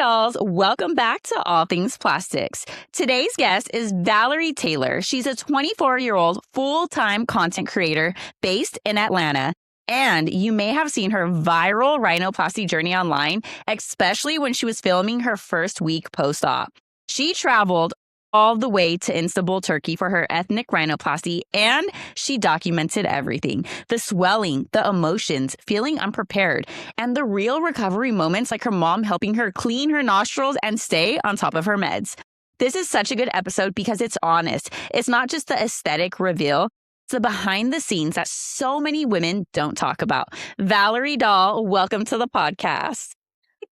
dolls, welcome back to All Things Plastics. Today's guest is Valerie-Taylor. She's a 24-year-old full-time content creator based in Atlanta. And you may have seen her viral rhinoplasty journey online, especially when she was filming her first week post-op. She traveled all the way to Istanbul, Turkey for her ethnic rhinoplasty, and she documented everything. The swelling, the emotions, feeling unprepared, and the real recovery moments like her mom helping her clean her nostrils and stay on top of her meds. This is such a good episode because it's honest. It's not just the aesthetic reveal. It's the behind the scenes that so many women don't talk about. Valerie Doll, welcome to the podcast.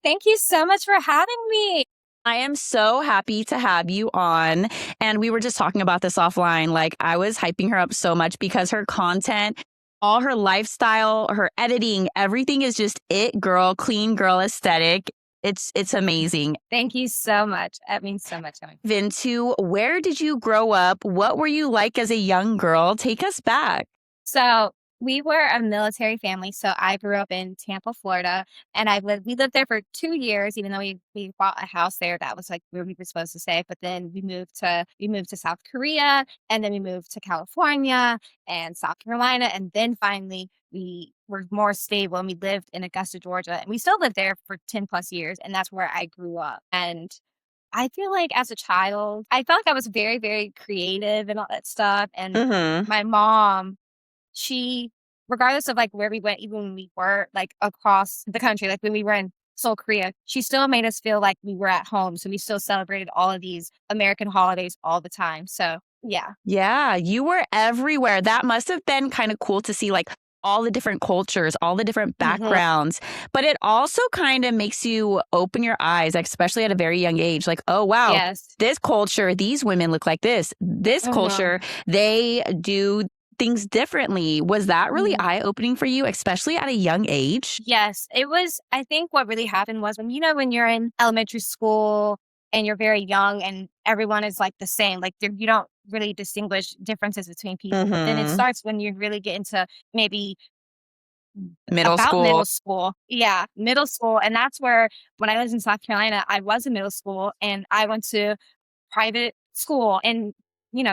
Thank you so much for having me. I am so happy to have you on. And we were just talking about this offline. Like, I was hyping her up so much because her content, all her lifestyle, her editing, everything is just it girl, clean girl aesthetic. It's amazing. Thank you so much. That means so much. Vintu, where did you grow up? What were you like as a young girl? Take us back. So we were a military family. So I grew up in Tampa, Florida, and we lived there for 2 years, even though we bought a house there. That was like where we were supposed to stay. But then we moved to South Korea, and then we moved to California and South Carolina. And then finally we were more stable and we lived in Augusta, Georgia. And we still lived there for 10 plus years. And that's where I grew up. And I feel like as a child, I felt like I was very, very creative and all that stuff. And my mom, she, regardless of like where we went, even when we were like across the country, like when we were in Seoul, Korea, she still made us feel like we were at home. So we still celebrated all of these American holidays all the time. So yeah. Yeah, you were everywhere. That must have been kind of cool to see like all the different cultures, all the different backgrounds. But it also kind of makes you open your eyes, especially at a very young age. Like, oh, wow, Yes. This culture, these women look like this. This culture, they do things differently. Was that really eye-opening for you, especially at a young age? Yes, it was. I think what really happened was when you're in elementary school and you're very young and everyone is like the same, like you don't really distinguish differences between people. But then it starts when you really get into maybe Middle school. Yeah, middle school. And that's where when I was in South Carolina, I was in middle school and I went to private school in,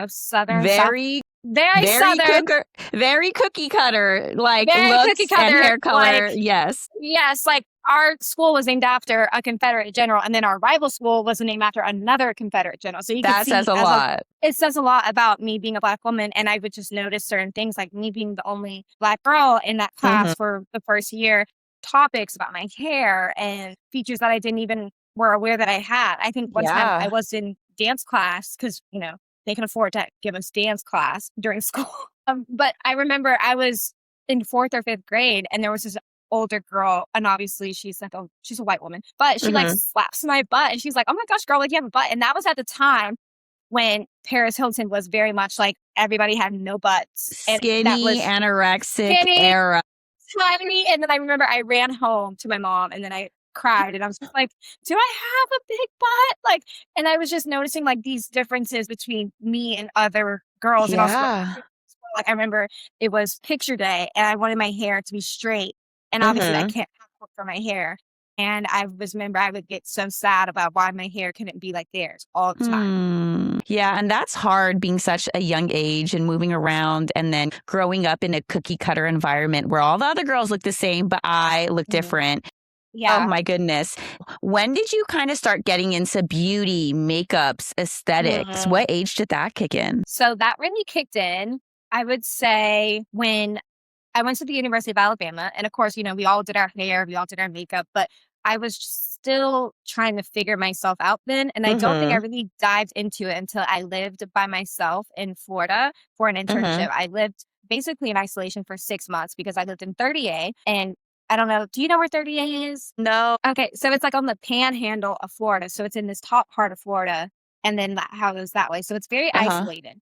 southern Very southern. Very cookie cutter, like Very looks cookie cutter, and hair color. like- Yes. Yes, like our school was named after a Confederate general, and then our rival school was named after another Confederate general. So you can That see says a lot. It says a lot about me being a Black woman, and I would just notice certain things, like me being the only Black girl in that class for the first year. Topics about my hair and features that I didn't even were aware that I had. I think one time I was in dance class because they can afford to give us dance class during school. But I remember I was in 4th or 5th grade, and there was this older girl, and obviously she's a white woman, but she like slaps my butt, and she's like, "Oh my gosh, girl, like you have a butt." And that was at the time when Paris Hilton was very much like everybody had no butts, and Skinny, that was anorexic era. tiny. And then I remember I ran home to my mom, and then I cried, and I was just like, do I have a big butt? Like, and I was just noticing like these differences between me and other girls. And also, like, I remember it was picture day and I wanted my hair to be straight, and obviously I can't have for my hair. And I remember I would get so sad about why my hair couldn't be like theirs all the time. Yeah, and that's hard being such a young age and moving around and then growing up in a cookie cutter environment where all the other girls look the same, but I look different. Yeah. Oh my goodness. When did you kind of start getting into beauty, makeups, aesthetics? What age did that kick in? So that really kicked in, I would say, when I went to the University of Alabama. And of course, we all did our hair, we all did our makeup, but I was still trying to figure myself out then. And I don't think I really dived into it until I lived by myself in Florida for an internship. I lived basically in isolation for 6 months because I lived in 30A. And I don't know. Do you know where 30A is? No. Okay. So it's like on the panhandle of Florida. So it's in this top part of Florida. And then how it goes that way. So it's very isolated.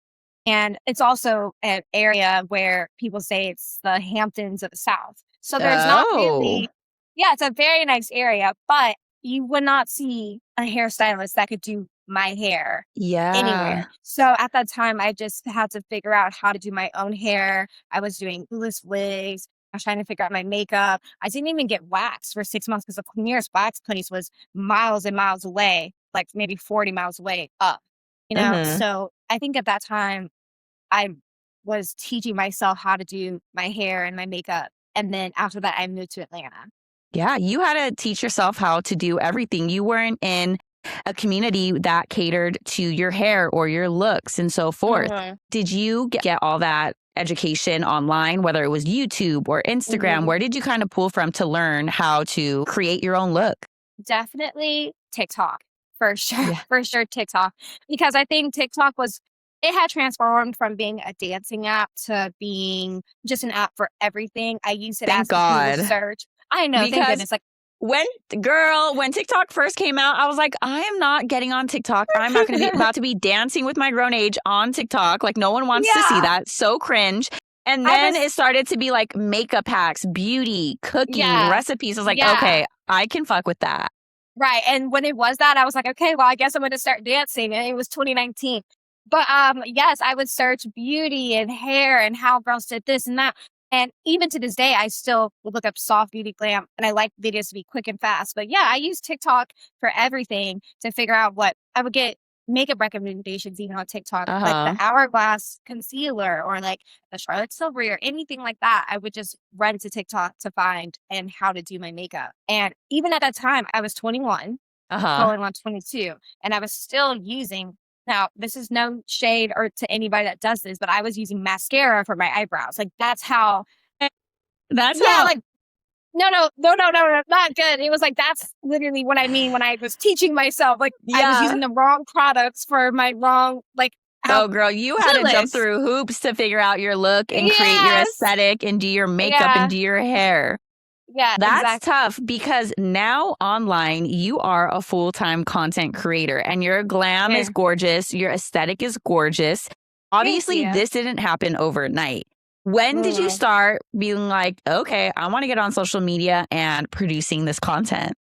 And it's also an area where people say it's the Hamptons of the South. So there's not really, it's a very nice area, but you would not see a hairstylist that could do my hair anywhere. So at that time, I just had to figure out how to do my own hair. I was doing glueless wigs, I was trying to figure out my makeup. I didn't even get waxed for 6 months because the nearest wax place was miles and miles away, like maybe 40 miles away up, Hmm. So I think at that time I was teaching myself how to do my hair and my makeup. And then after that, I moved to Atlanta. Yeah, you had to teach yourself how to do everything. You weren't in a community that catered to your hair or your looks and so forth. Mhm. Did you get all that education online, whether it was YouTube or Instagram? Mhm. Where did you kind of pull from to learn how to create your own look? Definitely TikTok for sure, Yeah. for sure TikTok, because I think TikTok was it had transformed from being a dancing app to being just an app for everything. I use it Thank as a Google God. search. I know, thank Because goodness. Like, when when TikTok first came out, I was like, I am not getting on TikTok. I'm not going to be about to be dancing with my grown age on TikTok. Like no one wants to see yeah, that. So cringe. And I then was, it started to be like makeup hacks, beauty, cooking, yeah, recipes. I was like, yeah, okay, I can fuck with that. right. And when it was that, I was like, okay, well, I guess I'm going to start dancing. And it was 2019. But yes, I would search beauty and hair and how girls did this and that. And even to this day, I still would look up soft beauty glam, and I like videos to be quick and fast. But yeah, I use TikTok for everything to figure out what I would get makeup recommendations even on TikTok, Uh like the huh. Hourglass concealer or like the Charlotte Tilbury or anything like that. I would just run to TikTok to find and how to do my makeup. And even at that time, I was 21 Uh huh. going on 22, and I was still using now, this is no shade or to anybody that does this, but I was using mascara for my eyebrows. Like, that's how That's yeah, how, like, no, not good. It was like, that's literally what I mean when I was teaching myself, like, I was yeah. using the wrong products for my wrong, like, how Oh, girl, you had to jump clueless. through hoops to figure out your look and create your Yes. aesthetic and do your makeup and Yeah. do your hair. Yeah, That's exactly. tough because now online, you are a full time content creator and your glam is Yeah. gorgeous. Your aesthetic is gorgeous. Thank Obviously, you. this didn't happen overnight. When did you Mm. start being like, okay, I want to get on social media and producing this content?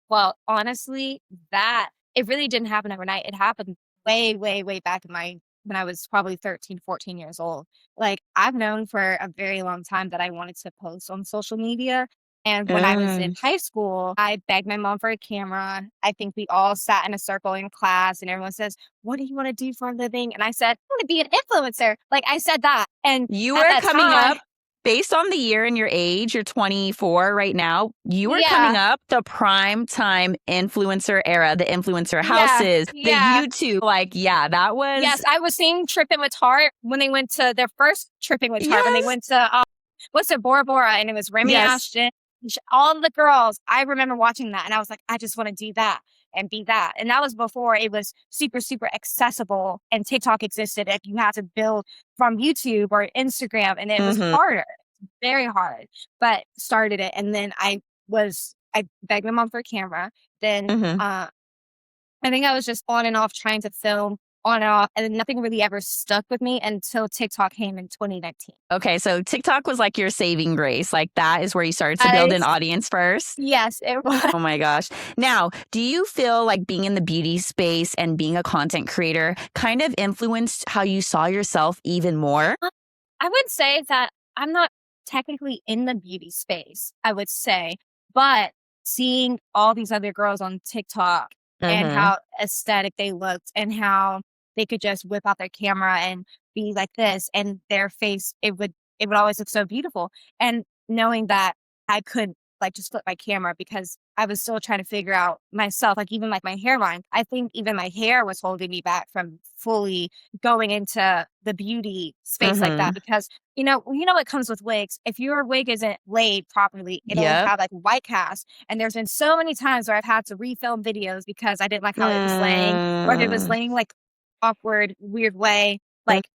Well, honestly, that it really didn't happen overnight. It happened way, way, way back in my when I was probably 13, 14 years old. Like, I've known for a very long time that I wanted to post on social media. And when I was in Mm. high school, I begged my mom for a camera. I think we all sat in a circle in class and everyone says, "What do you want to do for a living?" And I said, "I want to be an influencer." Like, I said that. And You at were that coming time, up based on the year and your age, you're 24 right now. You were coming yeah, up the prime time influencer era, the influencer yeah, houses, the yeah. YouTube. Like, yeah, that was, Yes, I was seeing Trippin' with Tart when they went to their first Tripping with Tart, when they yes, went to, what's it, Bora Bora, and it was Remy yes. Ashton, all the girls. I remember watching that, and I was like, "I just wanna do that and be that," and that was before it was super, super accessible and TikTok existed, if you had to build from YouTube or Instagram, and it was Hmm. harder, very hard, but started it, and then I begged my mom for a camera, then, Hmm. I think I was just on and off trying to film on and off, and then nothing really ever stuck with me until TikTok came in 2019. Okay, so TikTok was like your saving grace. Like that is where you started to build I an audience first. Yes, it was. Oh my gosh. Now, do you feel like being in the beauty space and being a content creator kind of influenced how you saw yourself even more? I would say that I'm not technically in the beauty space, I would say, but seeing all these other girls on TikTok and Hmm. how aesthetic they looked and how they could just whip out their camera and be like this and their face, it would always look so beautiful. And knowing that I could like just flip my camera because I was still trying to figure out myself, like even like my hairline. I think even my hair was holding me back from fully going into the beauty space like that Hmm. because what comes with wigs. If your wig isn't laid properly, it'll Yep. have like white cast. And there's been so many times where I've had to refilm videos because I didn't like how it was laying, or if it was Mm. laying like awkward, weird way, Mm. like,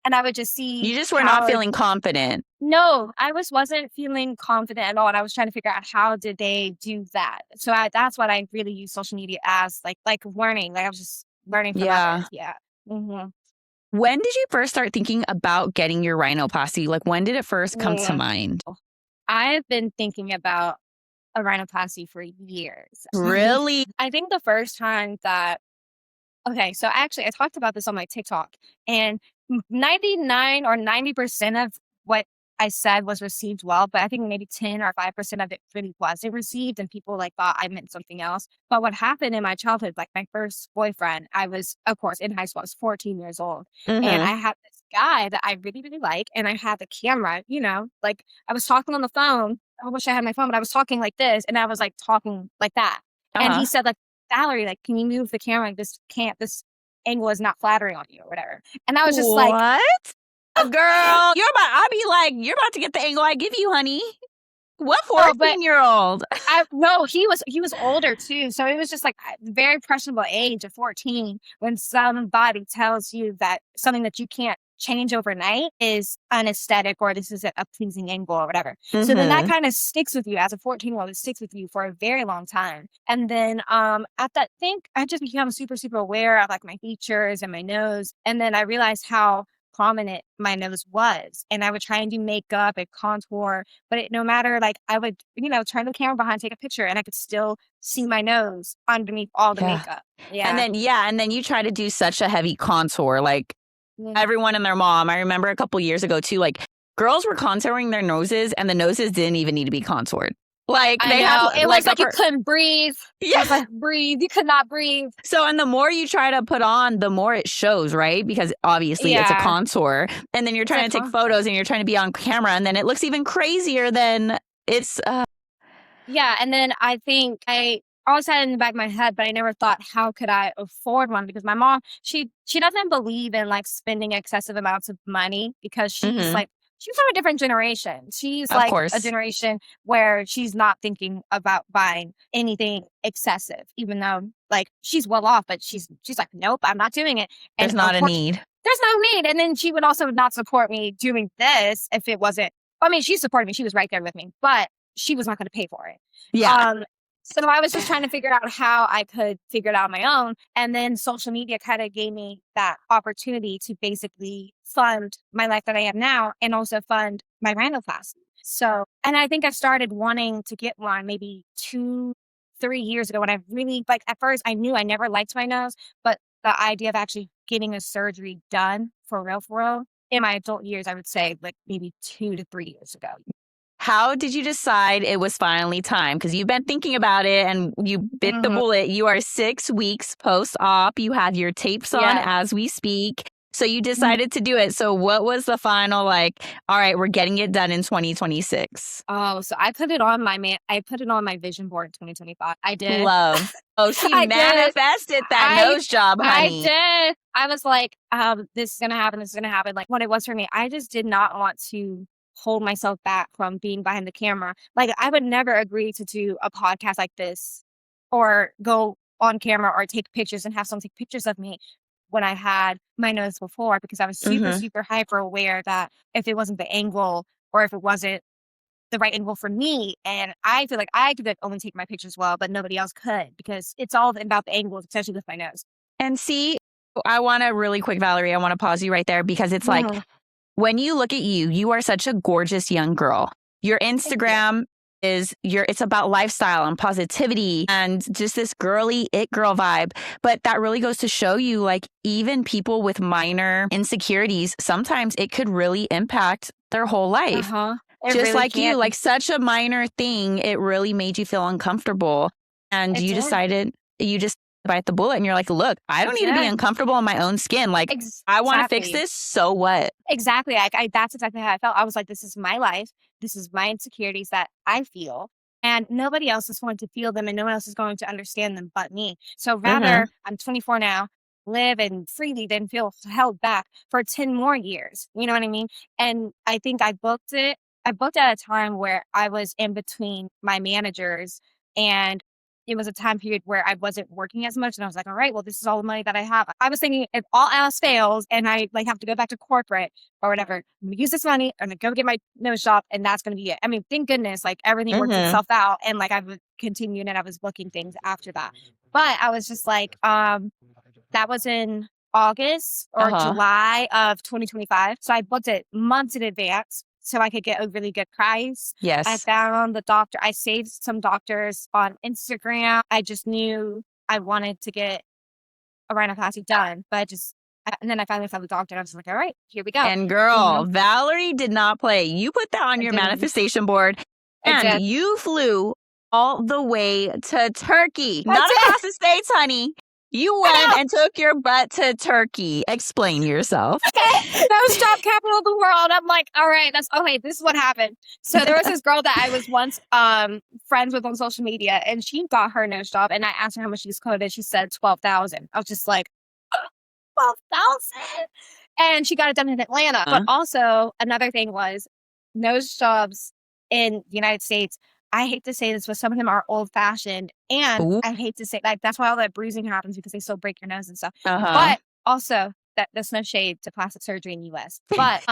and I would just see You just were not how feeling confident. no, I wasn't feeling confident at all, and I was trying to figure out how did they do that. So that's what I really use social media as, like learning. Like I was just learning from Yeah. others. Yeah. hmm When did you first start thinking about getting your rhinoplasty? Like, when did it first come to Yeah. mind? I've been thinking about a rhinoplasty for years. Really? I think the first time that okay, so actually I talked about this on my TikTok, and 99 or 90% of what I said was received well, but I think maybe 10 or 5% of it really wasn't received, and people like thought I meant something else. But what happened in my childhood, like my first boyfriend, I was, of course, in high school. I was 14 years old, and Mm-hmm. I had this guy that I really, really like, and I had the camera. Like I was talking on the phone. I wish I had my phone, but I was talking like this, and I was like talking like that. And he Uh-huh. said, like, Valerie, like, can you move the camera? This angle is not flattering on you or whatever. And I was just like, What? Girl, I'd be like, you're about to get the angle I give you, honey. What no, but 14-year-old? no, he was older too. So it was just like a very impressionable age of 14 when somebody tells you that something that you can't change overnight is unaesthetic or this is a pleasing angle or whatever. So then that Mm-hmm. kind of sticks with you as a 14-year-old. It sticks with you for a very long time. And then at that think I just became super, super aware of like my features and my nose. And then I realized how prominent my nose was. And I would try and do makeup and contour, but no matter, like, I would, turn the camera behind, take a picture, and I could still see my nose underneath all the Yeah. makeup. And Yeah. then you try to do such a heavy contour, like Mm. everyone and their mom. I remember a couple years ago too, like girls were contouring their noses and the noses didn't even need to be contoured. Like I they had know. It was like like you couldn't breathe. It was yeah. like, breathe. You could not breathe. So, and the more you try to put on, the more it shows, right? Because obviously it's a Yeah. contour. And then you're It's a trying to take photos and you're trying to be on camera. And then it looks even crazier than it's. Yeah, and then I think I always had it in the back of my head, but I never thought, how could I afford one? Because my mom, she doesn't believe in like spending excessive amounts of money because Mhm. she's from a different generation. She's Of like a course. generation where she's not thinking about buying anything excessive, even though like she's well off, but she's like, nope, I'm not doing it. There's And not a unfortunately, need. there's no need. And then she would also not support me doing this if it wasn't. I mean, she supported me. She was right there with me, but she was not going to pay for it. Yeah. Um, so I was just trying to figure out how I could figure it out on my own. And then social media kind of gave me that opportunity to basically fund my life that I have now and also fund my rhinoplasty. So, and I think I started wanting to get one maybe 2, 3 years ago when I really, like, at first I knew I never liked my nose, but the idea of actually getting a surgery done for real, in my adult years, I would say like maybe 2 to 3 years ago. How did you decide it was finally time? Because you've been thinking about it and you bit the Mhm. bullet. You are 6 weeks post-op. You have your tapes on Yeah. as we speak. So you Mhm. decided to do it. So what was the final like, all right, we're getting it done in 2026? Oh, so I put it on my vision board in 2025. I did. Love. Oh, she I did. manifested that I nose job, I honey. did. I was like, this is gonna happen, this is gonna happen. Like what it was for me, I just did not want to hold myself back from being behind the camera. Like I would never agree to do a podcast like this or go on camera or take pictures and have someone take pictures of me when I had my nose before because I was super, Mhm. super hyper aware that if it wasn't the angle or if it wasn't the right angle for me. And I feel like I could like, only take my pictures well, but nobody else could because it's all about the angles, especially with my nose. And see, I want to really quick, Valerie, I want to pause you right there because it's like Mhm. when you look at you, you are such a gorgeous young girl. Your Thank you. Instagram it's about lifestyle and positivity and just this girly it girl vibe. But that really goes to show you like even people with minor insecurities, sometimes it could really impact their whole life. Uh-huh. It Just really like you, can. like such a minor thing, it really made you feel uncomfortable. And It did. you just bite the bullet and you're like, look, I I don't need to be did. uncomfortable in my own skin. Like, I want to fix Exactly. this. So what? Exactly. That's exactly how I felt. I was like, this is my life. This is my insecurities that I feel. And nobody else is going to feel them and no one else is going to understand them but me. So Mm-hmm. rather, I'm 24 now, live and freely than feel held back for 10 more years. You know what I mean? And I think I booked it. I booked at a time where I was in between my managers and it was a time period where I wasn't working as much. And I was like, all right, well, this is all the money that I have. I was thinking if all else fails and I like have to go back to corporate or whatever, I'm gonna use this money, I'm gonna go get my nose job, and that's gonna be it. I mean, thank goodness, like everything worked Mm-hmm. itself out and like I would continue and I was booking things after that. But I was just like, that was in August or Uh-huh. July of 2025. So I booked it months in advance so I could get a really good price. I Yes. found the doctor. I saved some doctors on Instagram. I just knew I wanted to get a rhinoplasty done, but And then I finally found the doctor, and I was like, all right, here we go. And You girl, know, Valerie did not play. You put that on I your didn't. manifestation board I and did. you flew all the way to Turkey, I not did. across the states, honey. You I went know. and took your butt to Turkey. Explain yourself. Okay. Nose job capital of the world. I'm like, all right, okay, this is what happened. So there was this girl that I was once friends with on social media, and she got her nose job, and I asked her how much she's quoted. She said 12,000. I was just like, 12,000. And she got it done in Atlanta. But also another thing was nose jobs in the United States. I hate to say this, but some of them are old fashioned. And Ooh. I hate to say, like, that's why all that bruising happens, because they still break your nose and stuff. Uh-huh. But also, that's no shade to plastic surgery in the US. But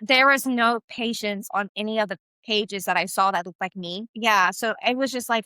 there was no patients on any of the pages that I saw that looked like me. Yeah. So it was just like,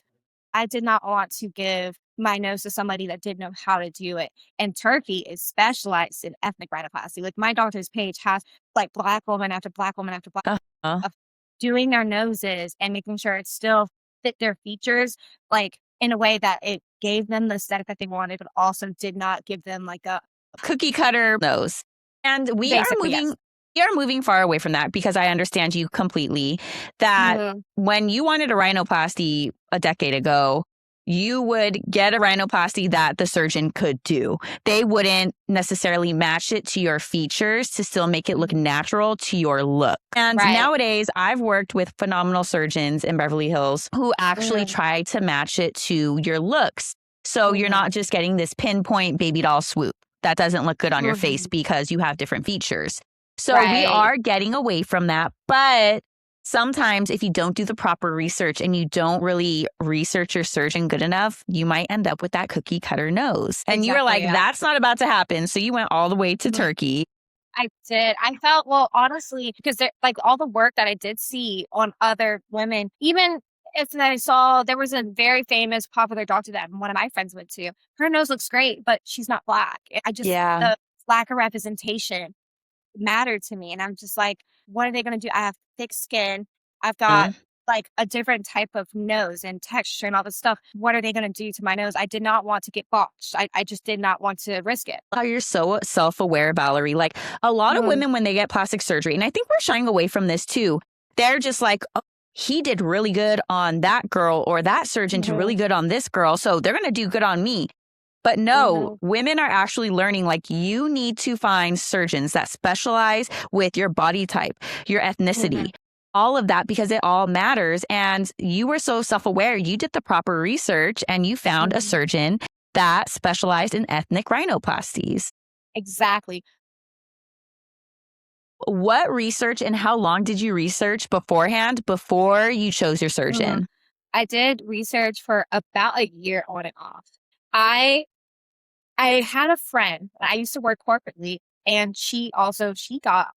I did not want to give my nose to somebody that didn't know how to do it. And Turkey is specialized in ethnic rhinoplasty. Like, my doctor's page has like black woman after black woman after black Uh-huh. of doing their noses and making sure it still fit their features, like in a way that it gave them the aesthetic that they wanted, but also did not give them like a Cookie cutter nose. And basically, yes. we are moving far away from that because I understand you completely that Mhm. when you wanted a rhinoplasty a decade ago, you would get a rhinoplasty that the surgeon could do. They wouldn't necessarily match it to your features to still make it look natural to your look. And Right. nowadays, I've worked with phenomenal surgeons in Beverly Hills who actually Mhm. try to match it to your looks. So you're Mhm. not just getting this pinpoint baby doll swoop that doesn't look good on your face Mhm. because you have different features. So we Right. are getting away from that. But sometimes if you don't do the proper research and you don't really research your surgeon good enough, you might end up with that cookie cutter nose. And you were Exactly, like, yeah. that's not about to happen. So you went all the way to Mhm. Turkey. I did. I felt, well, honestly, because like all the work that I did see on other women, even if I saw there was a very famous popular doctor that one of my friends went to, her nose looks great, but she's not black. Yeah. The lack of representation mattered to me. And I'm just like, what are they going to do? I have thick skin. I've got like a different type of nose and texture and all this stuff. What are they going to do to my nose? I did not want to get botched. I just did not want to risk it. How you're so self-aware, Valerie. Like a lot of Mhm. women, when they get plastic surgery, and I think we're shying away from this too, they're just like, oh, he did really good on that girl, or that surgeon did really Mhm. good on this girl. So they're going to do good on me. But no, Mhm. women are actually learning like you need to find surgeons that specialize with your body type, your ethnicity, Mhm. all of that, because it all matters. And you were so self aware. You did the proper research and you found a Mhm. surgeon that specialized in ethnic rhinoplasties. Exactly. What research and how long did you research beforehand before you chose your Mhm. surgeon? I did research for about a year on and off. I I had a friend, I used to work corporately, and she got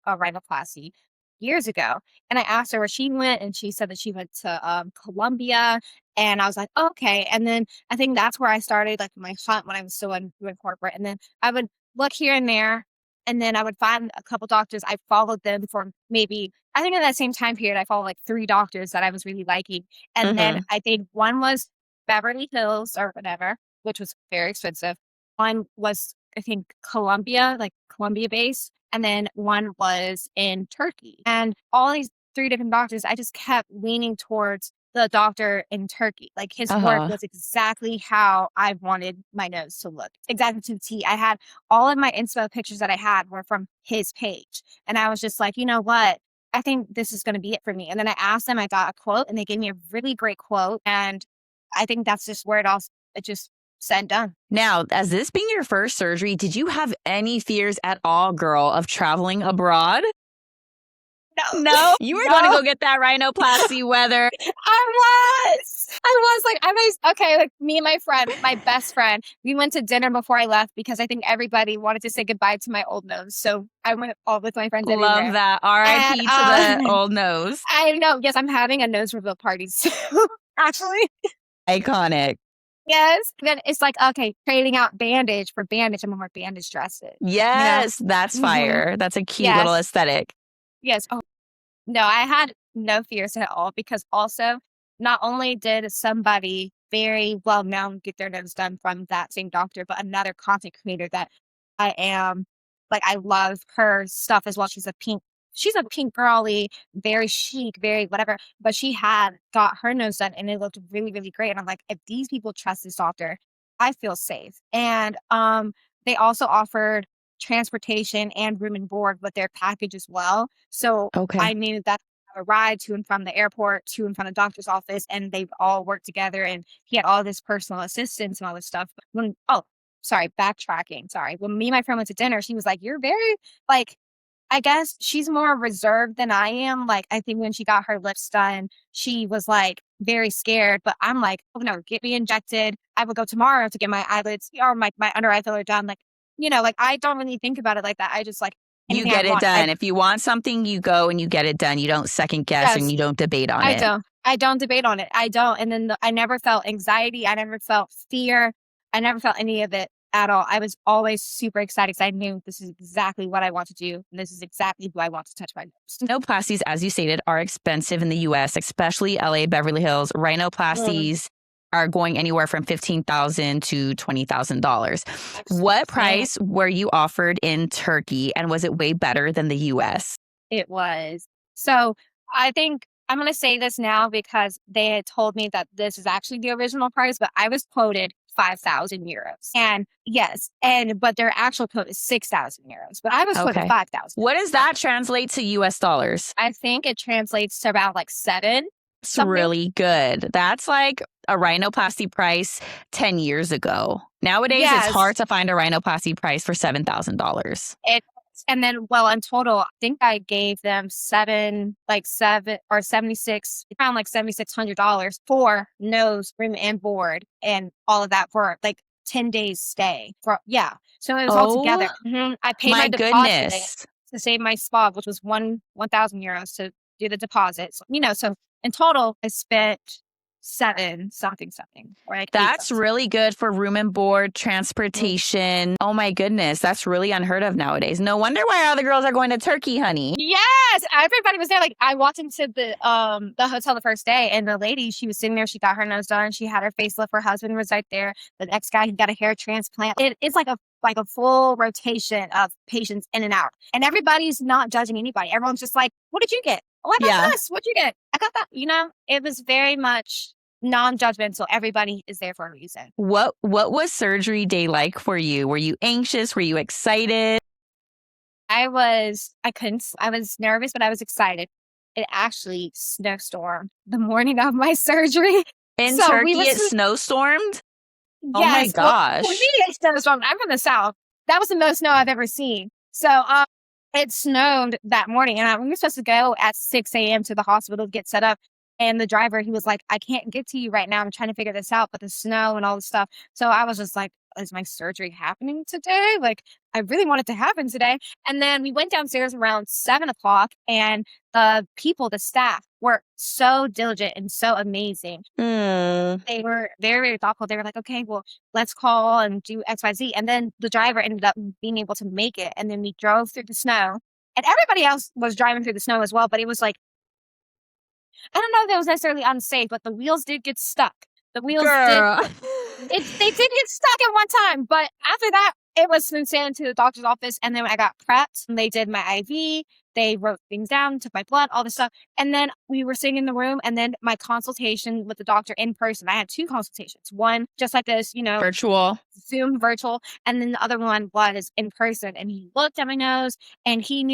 a rhinoplasty years ago. And I asked her where she went, and she said that she went to Colombia. And I was like, okay. And then I think that's where I started like my hunt when I was still in doing corporate. And then I would look here and there, and then I would find a couple doctors. I followed them for maybe, I think in that same time period, I followed like 3 doctors that I was really liking. And then Mm-hmm. I think one was Beverly Hills or whatever, which was very expensive. One was, I think, Colombia, like Colombia based, and then one was in Turkey. And all these 3 different doctors, I just kept leaning towards the doctor in Turkey. Like, his work Uh-huh. was exactly how I wanted my nose to look, exactly to the T. I had all of my inspo pictures that I had were from his page. And I was just like, you know what? I think this is going to be it for me. And then I asked them, I got a quote, and they gave me a really great quote. And I think that's just where it just said and done. Now, as this being your first surgery, did you have any fears at all, girl, of traveling abroad? No. No, you were going to No. go get that rhinoplasty weather. I was like, okay, like me and my friend, my best friend, we went to dinner before I left because I think everybody wanted to say goodbye to my old nose. So I went all with my friends Love everywhere. that. And RIP to the old nose. I know, yes, I'm having a nose reveal party soon. Actually. Iconic. Yes. Then it's like, okay, trading out bandage for bandage. I'm gonna wear bandage dresses. You know? Yes, that's Hmm. fire. That's a cute little Yes. aesthetic. Yes. Oh, no, I had no fears at all because also not only did somebody very well known get their nose done from that same doctor, but another content creator that I am Like, I love her stuff as well. She's a pink girly, very chic, very whatever, but she had got her nose done and it looked really, really great. And I'm like, if these people trust this doctor, I feel safe. And they also offered transportation and room and board with their package as well. So I Okay. knew that I would ride to and from the airport, to and from the doctor's office, and they all worked together. And he had all this personal assistance and all this stuff. But sorry, backtracking. Sorry. When me and my friend went to dinner, she was like, "You're very like." I guess she's more reserved than I am. Like, I think when she got her lips done, she was, like, very scared, but I'm like, "Oh, no, get me injected. I will go tomorrow to get my eyelids or my under eye filler done." Like, like, I don't really think about it like that. I just, like, You anything I get it want, I done. If you want something, you go and you get it done. You don't second guess and yes, you don't debate on I it. don't. I don't debate on it. I don't, and then I never felt anxiety. I never felt fear. I never felt any of it at all. I was always super excited because I knew this is exactly what I want to do, and this is exactly who I want to touch my lips. Rhinoplasties, as you stated, are expensive in the US, especially LA, Beverly Hills. Mm, Rhinoplasties are going anywhere from $15,000 to $20,000. that's What insane. price were you offered in Turkey, and was it way better than the US? It was. So, I think I'm gonna say this now because they had told me that this is actually the original price, but I was quoted €5,000. And yes, but their actual quote is €6,000, but I was quoted Okay. 5,000. What does that translate to US dollars? I think it translates to about, like, 7 It's something. really good. That's like a rhinoplasty price 10 years ago. Nowadays, it's Yes. hard to find a rhinoplasty price for $7,000. It and then, well, in total, I think I gave them 7 or 76, around like $7,600 for nose, room, and board, and all of that for like 10 days stay. Yeah, so it was all together. Oh I paid my my deposit goodness. to save my spa, which was 1,000 euros to do the deposit. So in total, I spent 7 something something, or like 8 That's something. really good for room and board, Mm. transportation. Oh my goodness, that's really unheard of nowadays. No wonder why all the girls are going to Turkey, honey. Yes, everybody was there. Like, I walked into the hotel the first day, and the lady, she was sitting there. She got her nose done. She had her facelift. Her husband was right there. The next guy, he got a hair transplant. It's like a full rotation of patients in and out, and everybody's not judging anybody. Everyone's just like, "What did you get? Oh, I got Yeah. this. What'd you get? I got that." It was very much non-judgmental. Everybody is there for a reason. What was surgery day like for you? Were you anxious? Were you excited? I was nervous, but I was excited. It actually snowstormed the morning of my surgery. In So we Turkey, was it snowstormed? Oh my Yes, well, for me, gosh. it snowstormed. I'm from the South. That was the most snow I've ever seen. So, it snowed that morning, and we were supposed to go at 6 a.m. to the hospital to get set up, and the driver, he was like, "I can't get to you right now. I'm trying to figure this out, but the snow and all this stuff." So I was just like, "Is my surgery happening today?" Like, I really want it to happen today. And then we went downstairs around 7 o'clock, and the staff were so diligent and so amazing. Hmm. They were very, very thoughtful. They were like, "Okay, well, let's call and do XYZ." And then the driver ended up being able to make it. And then we drove through the snow. And everybody else was driving through the snow as well. But it was like, I don't know if it was necessarily unsafe, but the wheels did get stuck. The wheels did Girl. they did get stuck at one time, but after that, it was smooth sailing to the doctor's office, and then I got prepped, and they did my IV, they wrote things down, took my blood, all this stuff, and then we were sitting in the room, and then my consultation with the doctor in person. I had 2 consultations, one just like this, Virtual. Zoom virtual, and then the other one was in person, and he looked at my nose, and he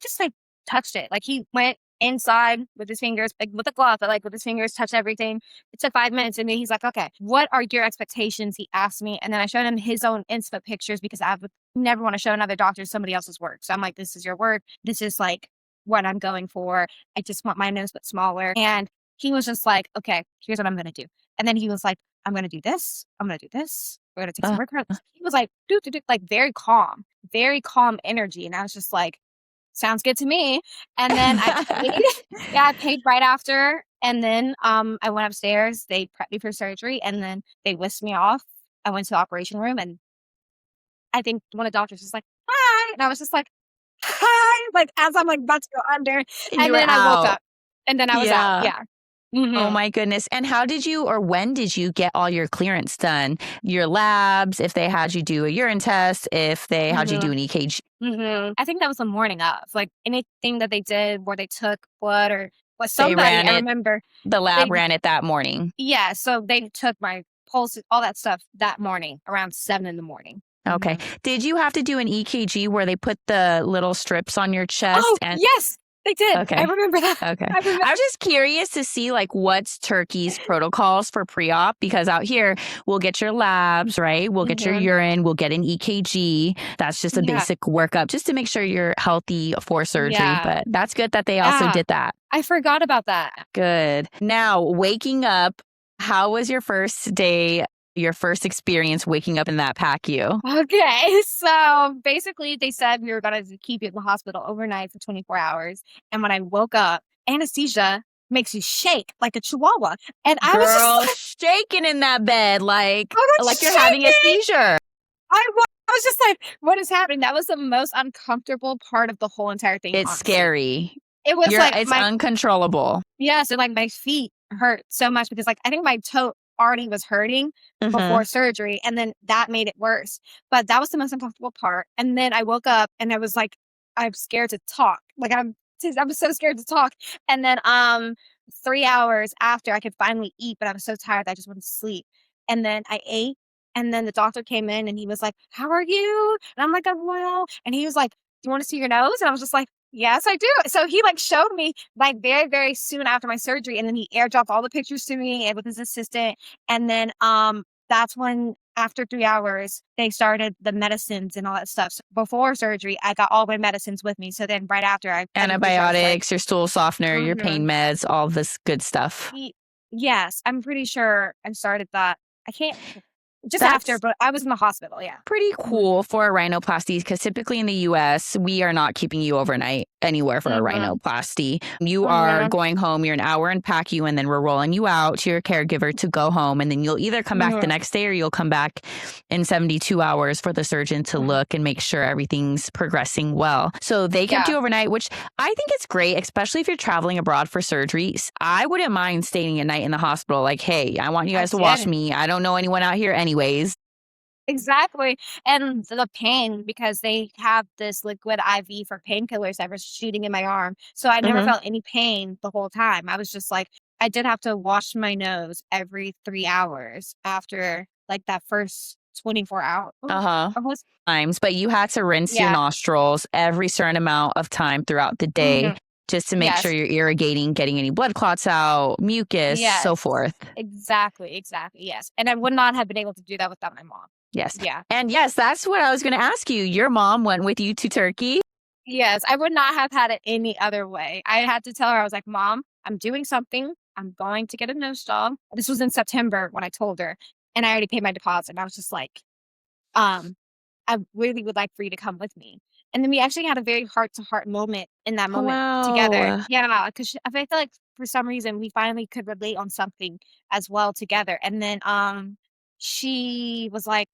just, like, touched it. Like, he went inside with his fingers, like, with a glove, but, like, with his fingers, touched everything. It took 5 minutes, and then he's like, "Okay, what are your expectations?" He asked me, and then I showed him his own inspo pictures because I would never wanna show another doctor somebody else's work. So I'm like, "This is your work. This is, like, what I'm going for. I just want my nose but smaller." And he was just like, "Okay, here's what I'm gonna do." And then he was like, "I'm gonna do this. I'm gonna do this. We're gonna take some Uh, work." He was like, "Do, do, do," like, very calm energy, and I was just like, "Sounds good to me." And then I paid yeah, I paid right after, and then, I went upstairs, they prepped me for surgery, and then they whisked me off. I went to the operation room, and I think one of the doctors was like, "Hi," and I was just like, "Hi," like, as I'm, like, about to go under, and you and were then I woke out. up, and then I was out, Yeah. yeah. Oh Mhm. my goodness. And how did you or when did you get all your clearance done? Your labs, if they had you do a urine test, if they had you do Mhm. an EKG, I think that was the morning of, like, anything that they did where they took blood or was they somebody ran I it, remember the lab they ran it that morning. yeah, so they took my pulse, all that stuff that morning around 7 in the morning. Okay. Mhm. Did you have to do an EKG where they put the little strips on your chest Oh, and yes! They did. I okay. remember that. Okay. I remember. I was just curious to see like what's Turkey's protocols for pre-op because out here we'll get your labs, right? We'll get your Mhm. urine, we'll get an EKG. That's just a Yeah. basic workup just to make sure you're healthy for surgery. Yeah. But that's good that they also Yeah. did that. I forgot about that. Good. Now, waking up, how was your first day, your first experience waking up in that PACU? Okay, so basically, they said we were gonna keep you in the hospital overnight for 24 hours, and when I woke up, anesthesia makes you shake like a chihuahua, and I was just Girl, like, shaking in that bed "I was like you're having a shaking!" seizure. I was just like, "What is happening?" That was the most uncomfortable part of the whole entire thing, It's honestly. scary. It was like It's my uncontrollable. yeah, so, like, my feet hurt so much because, like, I think my toe already was hurting Mhm. before surgery, and then that made it worse, but that was the most uncomfortable part, and then I woke up, and I was like, I'm scared to talk, like, I'm so scared to talk, and then, 3 hours after, I could finally eat, but I was so tired that I just went to sleep, and then I ate, and then the doctor came in, and he was like, "How are you?" And I'm like, "I'm well," and he was like, "Do you wanna see your nose?" And I was just like, "Yes, I do." So he, like, showed me, like, very, very soon after my surgery, and then he airdropped all the pictures to me and with his assistant, and then, that's when after 3 hours, they started the medicines and all that stuff. So before surgery, I got all my medicines with me, so then right after, I'm pretty sure I was like Antibiotics, your stool softener, your pain mhm. meds, all this good stuff. Ye yes, I'm pretty sure I started that. I can't just after, That's but I was in the hospital, yeah. pretty Mhm. cool for a rhinoplasty because typically in the US, we are not keeping you overnight anywhere for a Mhm. rhinoplasty. You are Mhm. going home, you're an hour in PACU, and then we're rolling you out to your caregiver to go home. And then you'll either come back the Mhm. next day or you'll come back in 72 hours for the surgeon to Mhm. look and make sure everything's progressing well. So they kept Yeah. you overnight, which I think it's great, especially if you're traveling abroad for surgeries. I wouldn't mind staying a night in the hospital. Like, hey, I want you I guys to watch did. me. I don't know anyone out here, anyways. Exactly, and the pain because they have this liquid IV for painkillers that was shooting in my arm, so I never Hmm. felt any pain the whole time. I was just like I did have to wash my nose every 3 hours after, like, that first 24 hour Uh huh. almost Times, but you had to rinse your yeah, nostrils every certain amount of time throughout the day mhm, just to make sure yes, you're irrigating, getting any blood clots out, mucus, so yes, forth. exactly, exactly, yes, and I would not have been able to do that without my mom. Yes. Yeah. And yes, that's what I was going to ask you. Your mom went with you to Turkey. Yes, I would not have had it any other way. I had to tell her, I was like, "Mom, I'm doing something. I'm going to get a nose job." This was in September when I told her, and I already paid my deposit. And I was just like, um, "I really would like for you to come with me." And then we actually had a very heart to heart moment in that Oh, moment together. wow. Yeah, because I feel like for some reason we finally could relate on something as well together. And then she was like,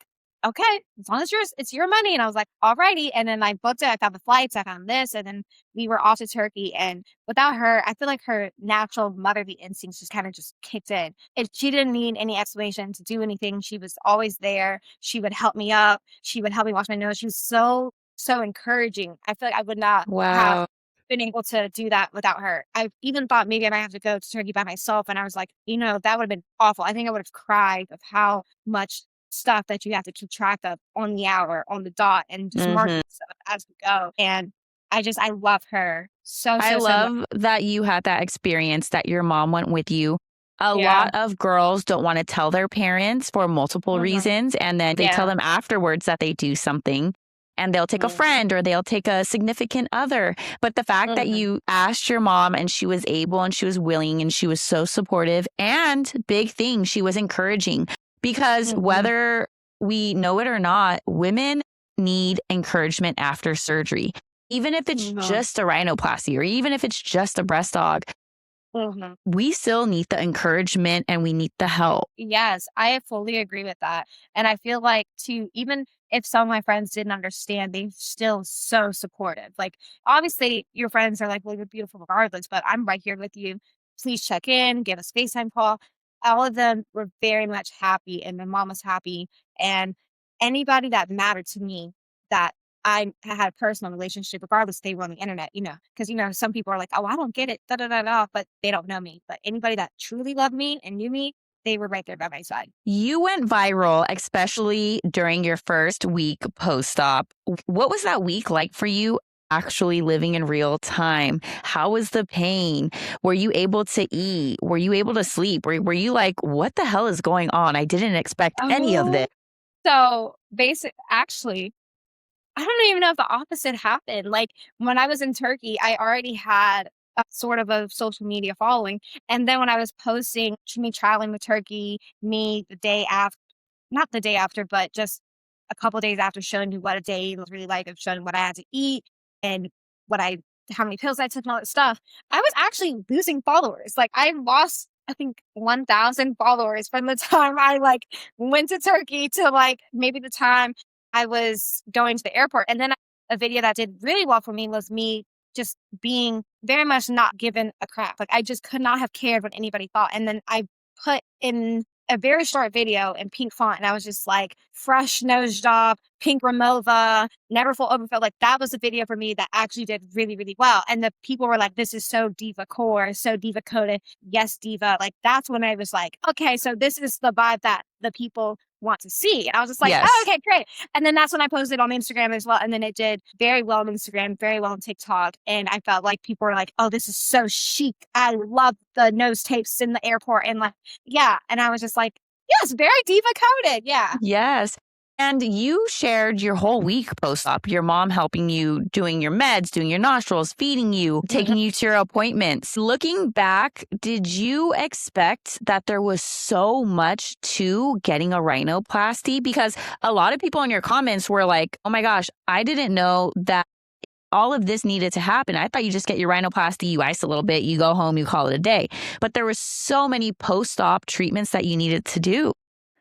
"Okay, as long as yours, it's your money." And I was like, "Alrighty." And then I booked it. I found the flights. I found this, and then we were off to Turkey. And without her, I feel like her natural motherly instincts just kind of just kicked in. And she didn't need any explanation to do anything. She was always there. She would help me up. She would help me wash my nose. She was so encouraging. I feel like I would not have Wow. been able to do that without her. I even thought maybe I might have to go to Turkey by myself, and I was like, that would have been awful. I think I would have cried of how much stuff that you have to keep track of on the hour, on the dot, and just Hmm. marking stuff as we go. And I love her so, I so, so much. love that you had that experience that your mom went with you. A Yeah. lot of girls don't want to tell their parents for multiple Mhm. reasons. And then they tell Yeah. them afterwards that they do something and they'll take a Mhm. friend or they'll take a significant other. But the fact that Mhm. you asked your mom and she was able and she was willing and she was so supportive and big thing, she was encouraging because Mhm. whether we know it or not, women need encouragement after surgery. Even if it's Mhm. just a rhinoplasty or even if it's just a breast aug, Mhm. we still need the encouragement and we need the help. Yes, I fully agree with that. And I feel like too, even if some of my friends didn't understand, they still so supportive. Like obviously your friends are like, well, you're beautiful regardless, but I'm right here with you please check in, give us FaceTime call. All of them were very much happy, and my mom was happy. And anybody that mattered to me that I had a personal relationship, regardless if they were on the internet, because, some people are like, oh, I don't get it, da da da da, but they don't know me. But anybody that truly loved me and knew me, they were right there by my side. You went viral, especially during your first week post-op. What was that week like for you actually living in real time? How was the pain? Were you able to eat? Were you able to sleep? Were you like, what the hell is going on? I didn't expect any of this. Oh, so actually, I don't even know if the opposite happened. Like, when I was in Turkey, I already had a sort of a social media following. And then when I was posting me traveling to Turkey, me the day after, not the day after, but just a couple days after, showing you what a day was really like, of showing what I had to eat and what I how many pills I took and all that stuff, I was actually losing followers. Like, I lost, I think, 1,000 followers from the time I like went to Turkey to like maybe the time I was going to the airport. And then a video that did really well for me was me just being very much not given a crap. Like, I just could not have cared what anybody thought. And then I put in a very short video in pink font, and I was just like, fresh nose job, pink Remova, never full overfill. Like, that was a video for me that actually did really, really well. And the people were like, this is so diva core, so diva coded. Yes, diva. Like, that's when I was like, okay, so this is the vibe that the people want to see. And I was just like, oh, Yes. okay, great. And then that's when I posted on Instagram as well. And then it did very well on Instagram, very well on TikTok. And I felt like people were like, oh, this is so chic. I love the nose tapes in the airport. And like, yeah. And I was just like, yes, very diva coded. Yeah. Yes. And you shared your whole week post-op, your mom helping you, doing your meds, doing your nostrils, feeding you, taking you to your appointments. Looking back, did you expect that there was so much to getting a rhinoplasty? Because a lot of people in your comments were like, oh my gosh, I didn't know that all of this needed to happen. I thought you just get your rhinoplasty, you ice a little bit, you go home, you call it a day. But there was so many post-op treatments that you needed to do.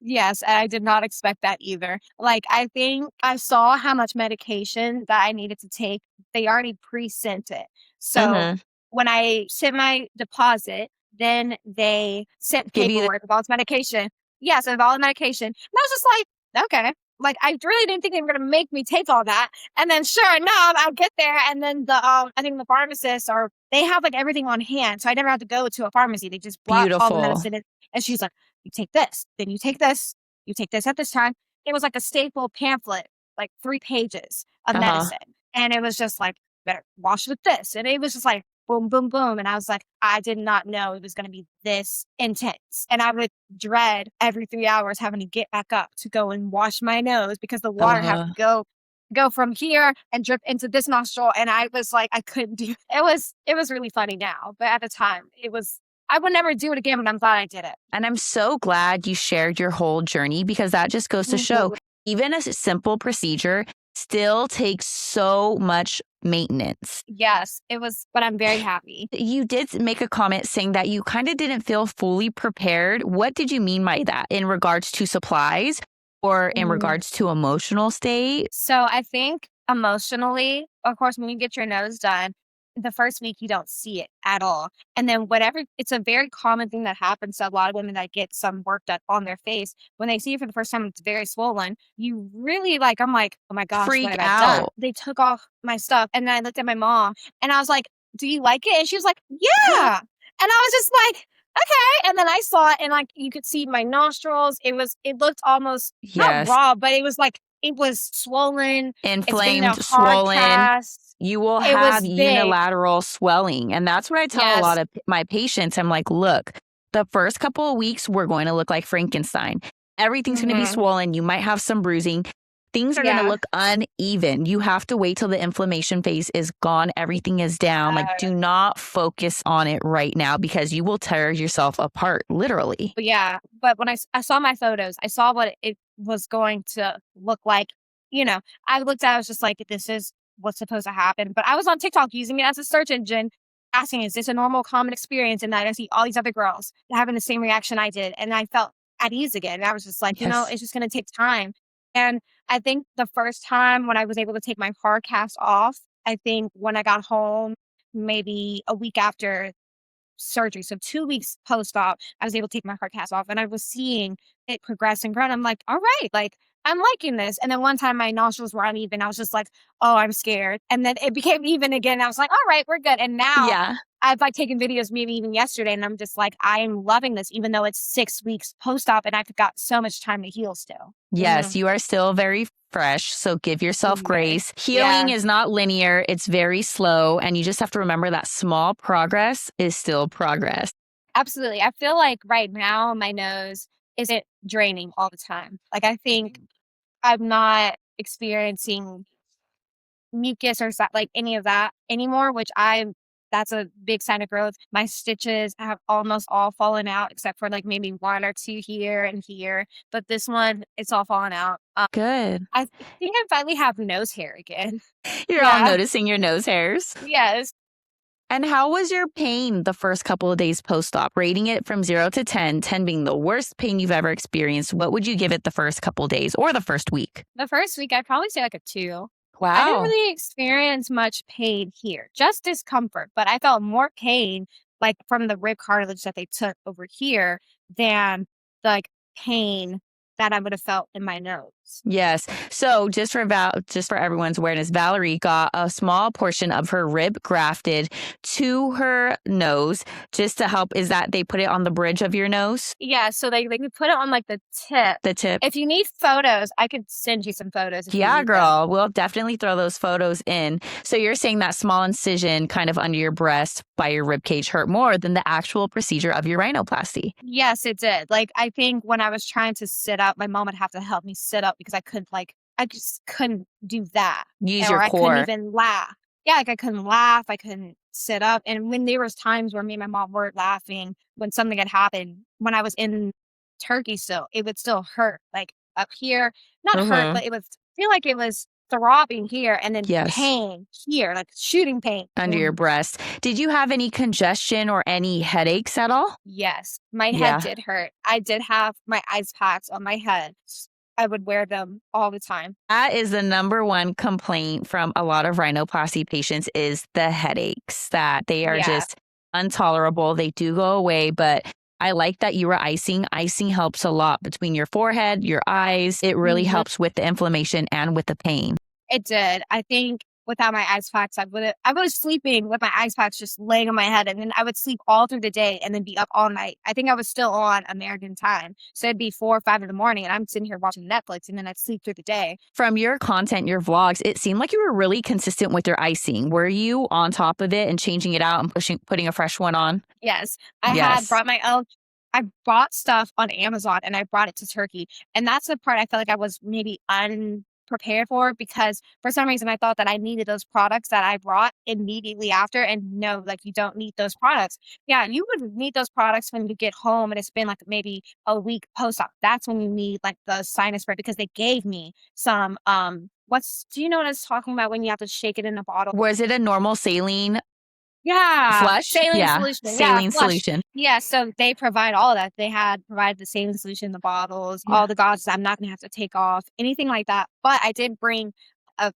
Yes, and I did not expect that either. Like, I think I saw how much medication that I needed to take. They already pre-sent it. So Mm-hmm. when I sent my deposit, then they sent Give you the paperwork with all this medication. Yes, with all the medication. And I was just like, okay. Like, I really didn't think they were gonna make me take all that. And then sure enough, I get there, and then the I think the pharmacist, or they have like everything on hand. So I never had to go to a pharmacy. They just brought all the beautiful. medicine in, and she's like, you take this, then you take this at this time. It was like a staple pamphlet, like 3 pages of Uh-huh. medicine. And it was just like, better wash with this. And it was just like, boom, boom, boom. And I was like, I did not know it was going to be this intense. And I would dread every 3 hours having to get back up to go and wash my nose, because the water had Uh-huh. to go from here and drip into this nostril. And I was like, I couldn't do it was really funny now. But at the time, I would never do it again, but I'm glad I did it. And I'm so glad you shared your whole journey, because that just goes to show Mhm. even a simple procedure still takes so much maintenance. Yes, it was, but I'm very happy. You did make a comment saying that you kind of didn't feel fully prepared. What did you mean by that in regards to supplies or in Mm. regards to emotional state? So I think emotionally, of course, when you get your nose done, the first week you don't see it at all. And then whatever, it's a very common thing that happens to a lot of women that get some work done on their face. When they see it for the first time, it's very swollen. You really like, I'm like, oh my gosh, what Freak have I done? out. They took off my stuff. And then I looked at my mom and I was like, do you like it? And she was like, yeah. And I was just like, okay. And then I saw it, and like you could see my nostrils. It looked almost not Yes. raw, but it was swollen. It's been a Inflamed, hard swollen. cast. You will It have was big. unilateral swelling. And that's what I tell a lot Yes. of my patients. I'm like, look, the first couple of weeks, we're going to look like Frankenstein. Everything's going to be Mhm. swollen. You might have some bruising. Things are going to Yeah. look uneven. You have to wait till the inflammation phase is gone. Everything is down. Like, Uh, do not focus on it right now, because you will tear yourself apart, literally. but yeah, but when I saw my photos, I saw what it was going to look like. I looked at it, I was just like, this is what's supposed to happen. But I was on TikTok using it as a search engine, asking, is this a normal, common experience? And I see all these other girls having the same reaction I did. And I felt at ease again. And I was just like, Yes. it's just going to take time. And I think the first time when I was able to take my hard cast off, I think when I got home, maybe a week after, surgery. So 2 weeks post-op, I was able to take my hard cast off, and I was seeing it progress and grow. And I'm like, all right, like I'm liking this. And then one time my nostrils were uneven. I was just like, oh, I'm scared. And then it became even again. I was like, all right, we're good. And now Yeah. I've like taken videos maybe even yesterday, and I'm just like, I am loving this, even though it's 6 weeks post-op and I've got so much time to heal still. Yes, you are still very fresh, so give yourself Yay. grace. Healing Yeah, is not linear, it's very slow, and you just have to remember that small progress is still progress. absolutely. I feel like right now my nose isn't draining all the time. Like I think I'm not experiencing mucus or like any of that anymore, which that's a big sign of growth. My stitches have almost all fallen out except for like maybe one or two here and here. But this one, it's all fallen out. Good. I think I finally have nose hair again. You're all Yeah. noticing your nose hairs. Yes. And how was your pain the first couple of days post-op? Rating it from 0 to 10, 10 being the worst pain you've ever experienced, what would you give it the first couple of days or the first week? The first week, I'd probably say like a 2. I didn't Wow. really experience much pain here, just discomfort, but I felt more pain like from the rib cartilage that they took over here than like pain that I would have felt in my nose. Yes. So just for everyone's awareness, Valerie got a small portion of her rib grafted to her nose just to help. Is that they put it on the bridge of your nose? Yeah, so they could put it on like the tip. The tip. If you need photos, I could send you some photos. If you Yeah, need them. girl. We'll definitely throw those photos in. So you're saying that small incision kind of under your breast by your rib cage hurt more than the actual procedure of your rhinoplasty. Yes, it did. Like I think when I was trying to sit up, my mom would have to help me sit up because I just couldn't do that. Use Or your I couldn't core. even laugh. Yeah, like I couldn't laugh, I couldn't sit up. And when there was times where me and my mom were laughing when something had happened, when I was in Turkey still, it would still hurt. Like up here, not hurt, but it would feel like it was throbbing here and then Yes. pain here, like shooting pain. Under your breast. Did you have any congestion or any headaches at all? Yes, my Yeah. head did hurt. I did have my ice packs on my head. I would wear them all the time. That is the number one complaint from a lot of rhinoplasty patients is the headaches, that they are Yeah. just intolerable. They do go away, but I like that you were icing. Icing helps a lot between your forehead, your eyes. It really Mhm. helps with the inflammation and with the pain. It did. I think without my ice packs, I was sleeping with my ice packs just laying on my head, and then I would sleep all through the day and then be up all night. I think I was still on American time. So it'd be 4 or 5 in the morning, and I'm sitting here watching Netflix, and then I'd sleep through the day. From your content, your vlogs, it seemed like you were really consistent with your icing. Were you on top of it and changing it out and putting a fresh one on? Yes. I Yes. had brought my own. I bought stuff on Amazon and I brought it to Turkey. And that's the part I felt like I was maybe unprepared for because for some reason I thought that I needed those products that I brought immediately after. And no, like you don't need those products. Yeah, you would need those products when you get home and it's been like maybe a week post-op. That's when you need like the sinus spray because they gave me some do you know what I was talking about when you have to shake it in a bottle? Was it a normal saline Yeah. flush? Saline Yeah. solution. Yeah, Saline flush. solution. Yeah, so they provide all of that. They had provided the saline solution, the bottles, Yeah. all the gauzes I'm not gonna have to take off, anything like that. But I did bring a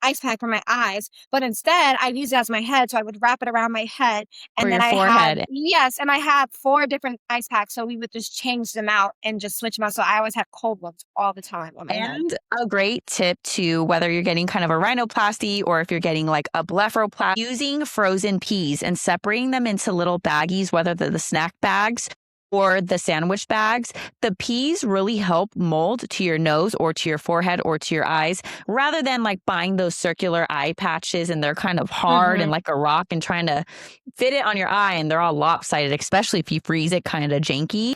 ice pack for my eyes, but instead I used it as my head, so I would wrap it around my head, For and your then I forehead. had yes, and I had 4 different ice packs, so we would just change them out and just switch them out, so I always had cold ones all the time on my head. And a great tip to whether you're getting kind of a rhinoplasty or if you're getting like a blepharoplasty, using frozen peas and separating them into little baggies, whether they're the snack bags or the sandwich bags. The peas really help mold to your nose or to your forehead or to your eyes rather than like buying those circular eye patches and they're kind of hard and like a rock and trying to fit it on your eye and they're all lopsided, especially if you freeze it kind of janky.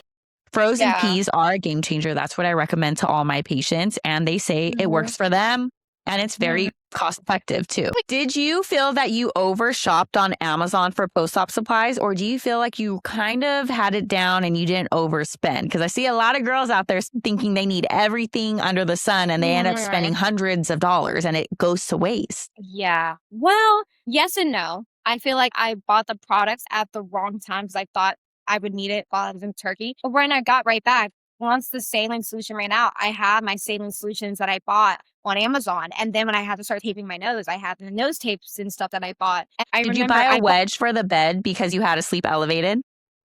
Frozen Yeah. peas are a game changer. That's what I recommend to all my patients. And they say it works for them and it's very cost effective too. Did you feel that you over shopped on Amazon for post-op supplies or do you feel like you kind of had it down and you didn't overspend? Because I see a lot of girls out there thinking they need everything under the sun and they end up spending hundreds of dollars and it goes to waste. Yeah. Well, yes and no. I feel like I bought the products at the wrong time because I thought I would need it while I was in Turkey. But when I got right back, once the saline solution ran out, I had my saline solutions that I bought on Amazon. And then when I had to start taping my nose, I had the nose tapes and stuff that I bought. And I Did you remember buy a I bought, wedge for the bed because you had to sleep elevated?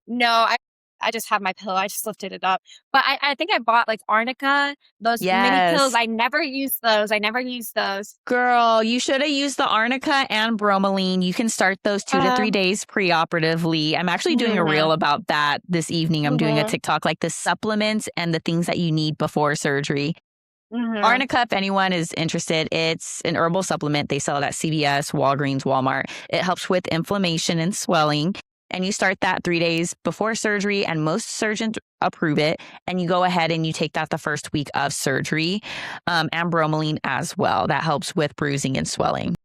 no, I just have my pillow. I just lifted it up. But I think I bought like Arnica, those mini pillows. Yes. I never used those. I never used those. Girl, you should have used the Arnica and bromelain. You can start those 2 to 3 days preoperatively. I'm actually doing a reel about that this evening. I'm doing a TikTok, like the supplements and the things that you need before surgery. Arnica, if anyone is interested, it's an herbal supplement. They sell it at CVS, Walgreens, Walmart. It helps with inflammation and swelling. And you start that 3 days before surgery, and most surgeons approve it. And you go ahead and you take that the first week of surgery, and bromelain as well. That helps with bruising and swelling.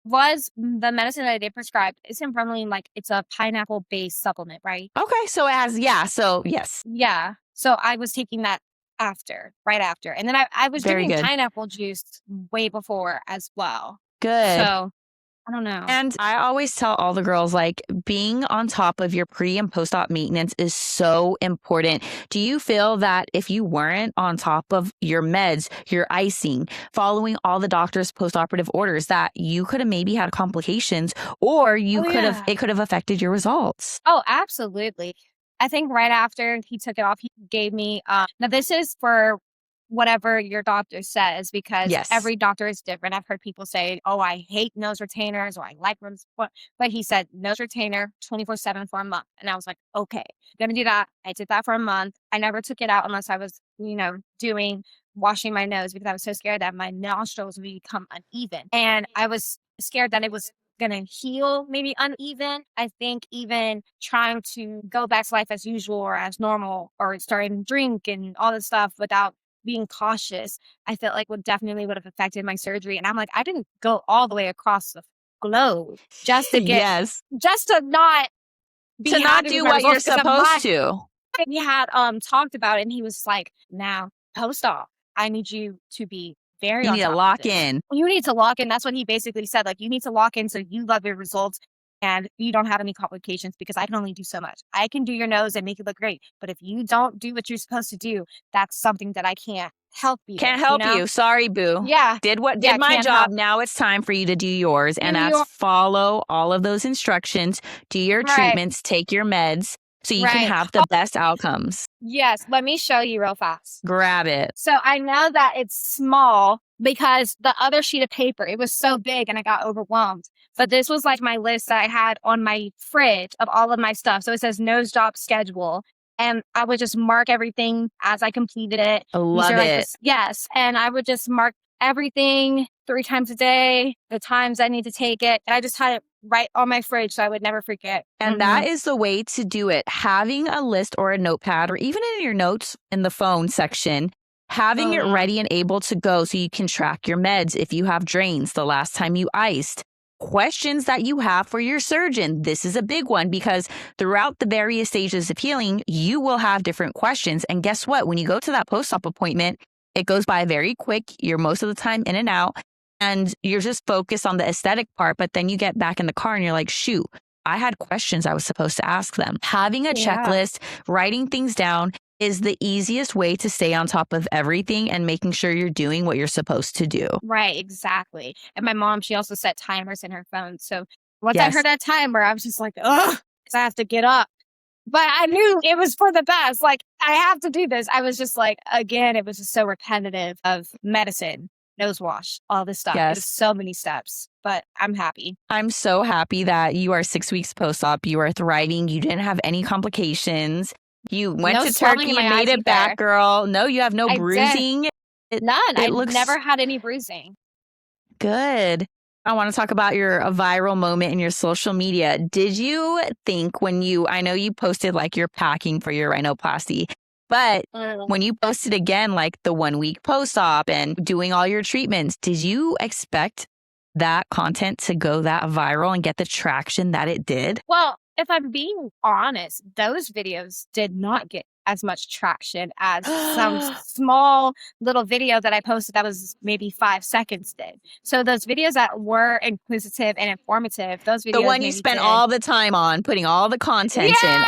Was the medicine that I did prescribe, isn't bromelain like it's a pineapple-based supplement, right? Okay, so it has, so yes. Yeah. So I was taking that right after. And then I was Very drinking good. pineapple juice way before as well. Good. So I don't know. And I always tell all the girls, like, being on top of your pre and post-op maintenance is so important. Do you feel that if you weren't on top of your meds, your icing, following all the doctor's post-operative orders, that you could have maybe had complications, or it could have affected your results? Oh, absolutely. I think right after he took it off, he gave me, now this is for whatever your doctor says, because every doctor is different. I've heard people say, oh, I hate nose retainers, or I like them. But he said nose retainer 24/7 for a month. And I was like, okay, I'm going to do that. I did that for a month. I never took it out unless I was, washing my nose, because I was so scared that my nostrils would become uneven. And I was scared that it was going to heal maybe uneven. I think even trying to go back to life as usual or as normal, or starting to drink and all this stuff without being cautious, I felt like would have affected my surgery. And I'm like, I didn't go all the way across the globe just to get, just to not be to not do what you're supposed to. We had talked about it, and he was like, now post-op, I need you to be very You on need top to of lock this. in. You need to lock in. That's what he basically said. Like, you need to lock in so you love your results and you don't have any complications, because I can only do so much. I can do your nose and make it look great, but if you don't do what you're supposed to do, that's something that I can't help you. Can't help you. Sorry, boo. Yeah. Did my job. Now it's time for you to do yours. And that's follow all of those instructions, do your treatments, take your meds, so you can have the best outcomes. Yes. Let me show you real fast. Grab it. So I know that it's small because the other sheet of paper, it was so big and I got overwhelmed. But this was like my list that I had on my fridge of all of my stuff. So it says nose job schedule. And I would just mark everything as I completed it. I love it. Yes. And I would just mark everything 3 times a day, the times I need to take it. And I just had it right on my fridge so I would never forget. And that is the way to do it. Having a list or a notepad, or even in your notes in the phone section, having it ready and able to go so you can track your meds. If you have drains, the last time you iced, questions that you have for your surgeon. This is a big one, because throughout the various stages of healing, you will have different questions. And guess what? When you go to that post-op appointment, it goes by very quick. You're most of the time in and out, and you're just focused on the aesthetic part. But then you get back in the car and you're like, shoot, I had questions I was supposed to ask them. Having a checklist, writing things down is the easiest way to stay on top of everything and making sure you're doing what you're supposed to do. Right, exactly. And my mom, she also set timers in her phone. So once I heard that timer, I was just like, ugh, because I have to get up. But I knew it was for the best. Like, I have to do this. I was just like, again, it was just so repetitive of medicine, nose wash, all this stuff. It was so many steps, but I'm happy. I'm so happy that you are 6 weeks post-op. You are thriving. You didn't have any complications. You went to Turkey and made it back, girl. No, you have no bruising. None. I've never had any bruising. Good. I want to talk about your viral moment in your social media. Did you think I know you posted like you're packing for your rhinoplasty, but when you posted again, like the 1 week post-op and doing all your treatments, did you expect that content to go that viral and get the traction that it did? Well, if I'm being honest, those videos did not get as much traction as some small little video that I posted that was maybe 5 seconds did. So those videos that were inquisitive and informative, those videos. The one you spent all the time on, putting all the content in.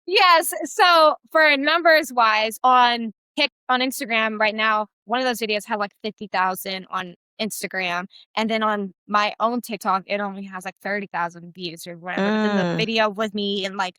Yes. So for numbers wise on Instagram right now, one of those videos had like 50,000 on Instagram, and then on my own TikTok, it only has like 30,000 views or whatever. But then the Mm. video with me in like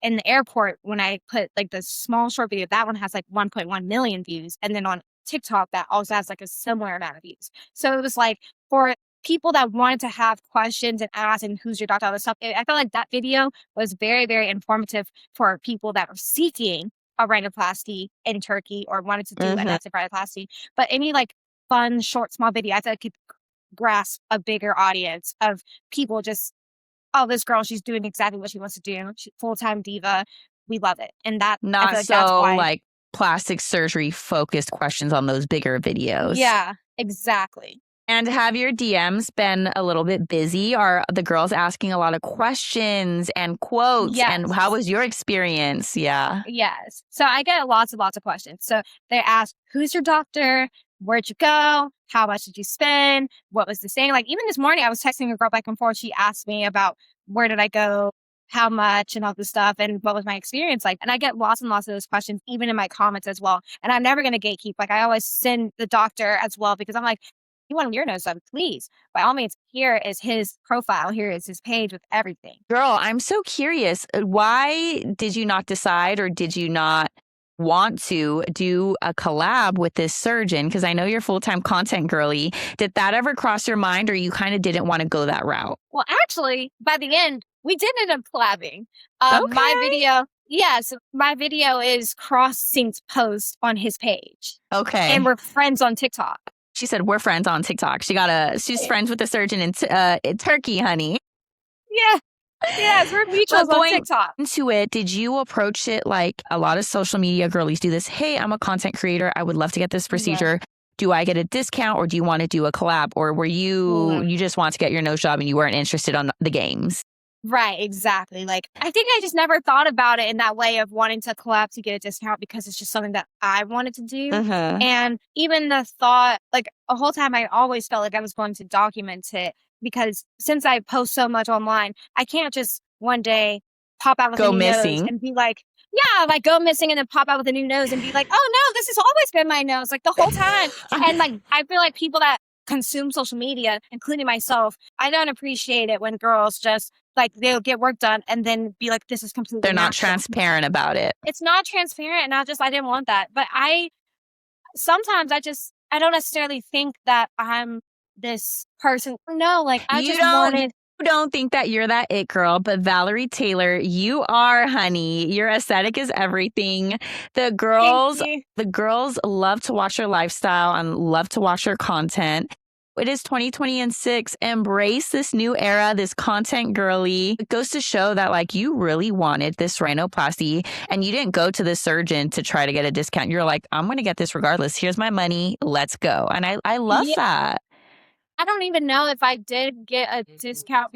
in the airport when I put like the small short video, that one has like 1.1 million views. And then on TikTok, that also has like a similar amount of views. So it was like for people that wanted to have questions and ask and who's your doctor, all this stuff. I felt like that video was very, very informative for people that are seeking a rhinoplasty in Turkey or wanted to do an Mhm. ethnic rhinoplasty. But any like fun, short, small video, I feel like could grasp a bigger audience of people just, oh, this girl, she's doing exactly what she wants to do. She's full-time diva. We love it. And that, I Not feel like that's so, why. like, plastic surgery-focused questions on those bigger videos. Yeah, exactly. And have your DMs been a little bit busy? Are the girls asking a lot of questions and quotes? And how Yes. was your experience? Yeah. Yes. So I get lots and lots of questions. So they ask, who's your doctor? Where'd you go? How much did you spend? What was the saying? Like even this morning, I was texting a girl back and forth. She asked me about where did I go? How much and all this stuff and what was my experience like? And I get lots and lots of those questions, even in my comments as well. And I'm never going to gatekeep. Like I always send the doctor as well because I'm like, you want your nose done, please. By all means, here is his profile. Here is his page with everything. Girl, I'm so curious. Why did you not decide or did you not want to do a collab with this surgeon? Because I know you're full-time content girly. Did that ever cross your mind or you kind of didn't want to go that route? Well, actually, by the end, we did end up collabing. My Okay. video, yes, my video is cross-synced post on his page. Okay. And we're friends on TikTok. She said, we're friends on TikTok. She's friends with the surgeon in Turkey, honey. Yeah. Yes, we're mutuals on TikTok. Into it, did you approach it like a lot of social media girlies do this? Hey, I'm a content creator. I would love to get this procedure. Yeah. Do I get a discount or do you want to do a collab? Or were you just want to get your nose job and you weren't interested on the games? Right, exactly. Like, I think I just never thought about it in that way of wanting to collab to get a discount because it's just something that I wanted to do. Uh-huh. And even the thought, like, a whole time I always felt like I was going to document it because since I post so much online, I can't just one day pop out with a new nose and be like, yeah, like go missing and then pop out with a new nose and be like, oh no, this has always been my nose, like the whole time. And like, I feel like people that consume social media, including myself, I don't appreciate it when girls just like they'll get work done and then be like, this is completely They're not natural. transparent about it. It's not transparent. And I didn't want that. But sometimes I don't necessarily think that I'm this person. No, like You don't think that you're that it girl, but Valerie-Taylor, you are, honey. Your aesthetic is everything. The girls love to watch your lifestyle and love to watch your content. It is 2026. Embrace this new era, this content girly. It goes to show that like you really wanted this rhinoplasty and you didn't go to the surgeon to try to get a discount. You're like, I'm going to get this regardless. Here's my money. Let's go. And I love that. I don't even know if I did get a discount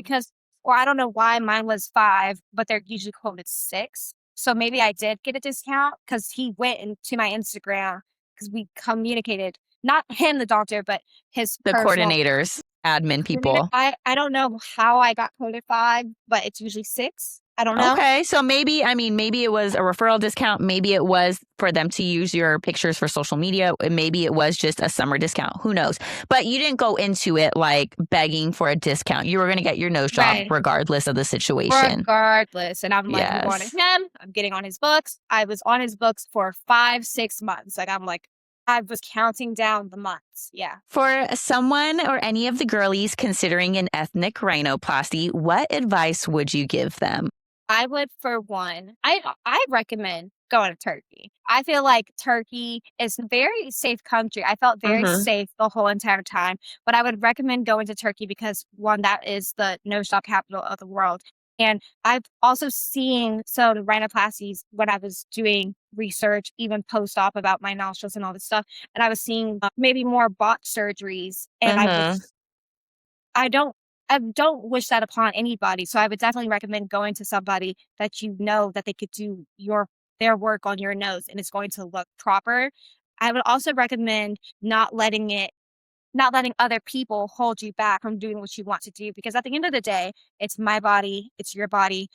or I don't know why mine was 5, but they're usually quoted 6. So maybe I did get a discount because he went into my Instagram because we communicated, not him, the doctor, but the coordinators, admin people. I don't know how I got quoted 5, but it's usually 6. I don't know. Okay. So maybe it was a referral discount. Maybe it was for them to use your pictures for social media. Maybe it was just a summer discount. Who knows? But you didn't go into it like begging for a discount. You were going to get your nose job regardless of the situation. Regardless. And I'm like, you wanted him. I'm getting on his books. I was on his books for 5-6 months. Like, I'm like, I was counting down the months. Yeah. For someone or any of the girlies considering an ethnic rhinoplasty, what advice would you give them? I would, for one, I recommend going to Turkey. I feel like Turkey is a very safe country. I felt very safe the whole entire time, but I would recommend going to Turkey because one, that is the nose job capital of the world. And I've also seen some rhinoplasties when I was doing research, even post-op about my nostrils and all this stuff. And I was seeing maybe more botch surgeries. And I don't wish that upon anybody. So I would definitely recommend going to somebody that you know that they could do their work on your nose and it's going to look proper. I would also recommend not letting other people hold you back from doing what you want to do because at the end of the day, it's my body, it's your body.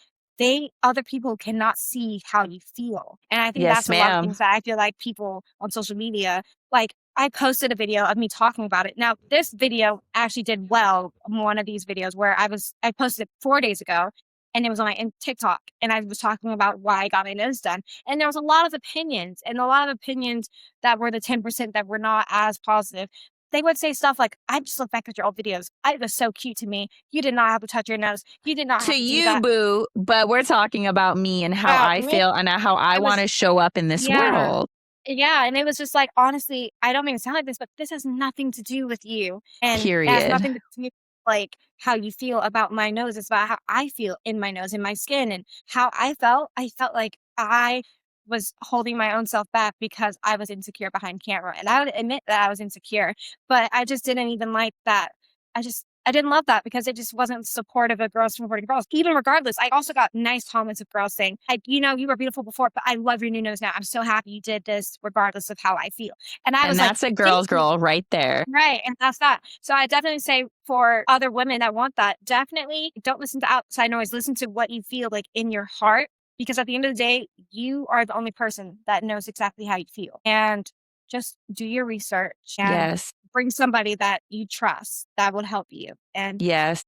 other people cannot see how you feel. And I think Yes, that's a lot of ma'am. things that I feel like people on social media, like I posted a video of me talking about it. Now, this video actually did well. One of these videos where I posted it 4 days ago, and it was on my TikTok, and I was talking about why I got my nose done. And there was a lot of opinions, and a lot of opinions that were the 10% that were not as positive. They would say stuff like, I just look back at your old videos. It was so cute to me. You did not have to touch your nose. You did not To have to do you, that. boo, but we're talking about me and how About I me, feel and how I it want was, to show up in this yeah. world. Yeah, and it was just like, honestly, I don't mean to sound like this, but this has nothing to do with you, and it has Period. nothing to do with, like, how you feel about my nose. It's about how I feel in my nose, in my skin, and how I felt. I felt like I was holding my own self back because I was insecure behind camera, and I would admit that I was insecure, but I just didn't even like that. I didn't love that because it just wasn't supportive of girls supporting girls. Even regardless, I also got nice comments of girls saying, like, you were beautiful before, but I love your new nose now. I'm so happy you did this regardless of how I feel. And I And was like, that's a thank girl's you. girl right there. Right. And that's that. So I definitely say for other women that want that, definitely don't listen to outside noise. Listen to what you feel like in your heart. Because at the end of the day, you are the only person that knows exactly how you feel. And just do your research and Yes. bring somebody that you trust that will help you. And Yes.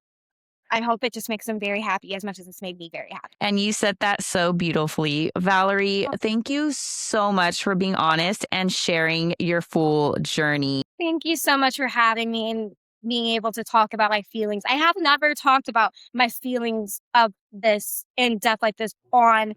I hope it just makes them very happy as much as it's made me very happy. And you said that so beautifully. Valerie, Oh, thank you so much for being honest and sharing your full journey. thank you so much for having me and being able to talk about my feelings. I have never talked about my feelings of this in depth like this on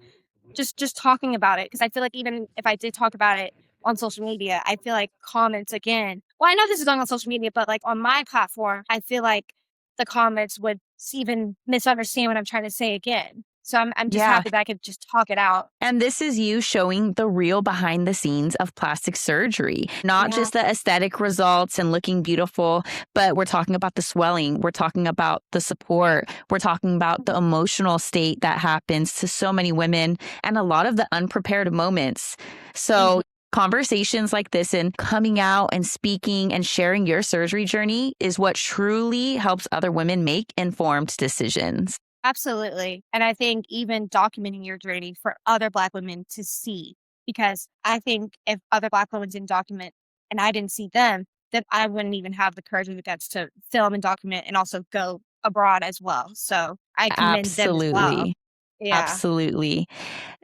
just talking about it, because I feel like even if I did talk about it on social media, I feel like comments again. Well, I know this is going on social media, but like on my platform, I feel like the comments would even misunderstand what I'm trying to say again. So I'm just Yeah. happy that I could just talk it out. And this is you showing the real behind the scenes of plastic surgery, not Yeah. just the aesthetic results and looking beautiful, but we're talking about the swelling. We're talking about the support. We're talking about the emotional state that happens to so many women and a lot of the unprepared moments. Mhm. So, conversations like this and coming out and speaking and sharing your surgery journey is what truly helps other women make informed decisions. Absolutely. And I think even documenting your journey for other Black women to see, because I think if other Black women didn't document and I didn't see them, then I wouldn't even have the courage or the guts to film and document and also go abroad as well. So I commend them as well. Absolutely. Yeah. Absolutely.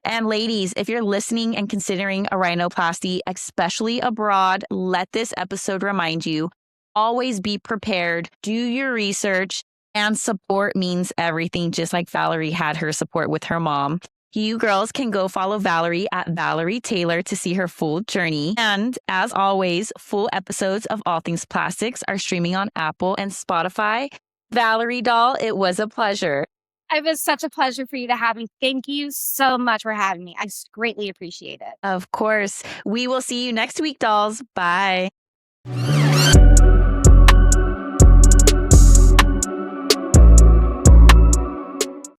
And ladies, if you're listening and considering a rhinoplasty, especially abroad, let this episode remind you, always be prepared, do your research, and support means everything, just like Valerie had her support with her mom. You girls can go follow Valerie at Valerie-Taylor to see her full journey. And as always, full episodes of All Things Plastics are streaming on Apple and Spotify. Valerie doll, it was a pleasure. It was such a pleasure for you to have me. Thank you so much for having me. I greatly appreciate it. Of course. We will see you next week, dolls. Bye.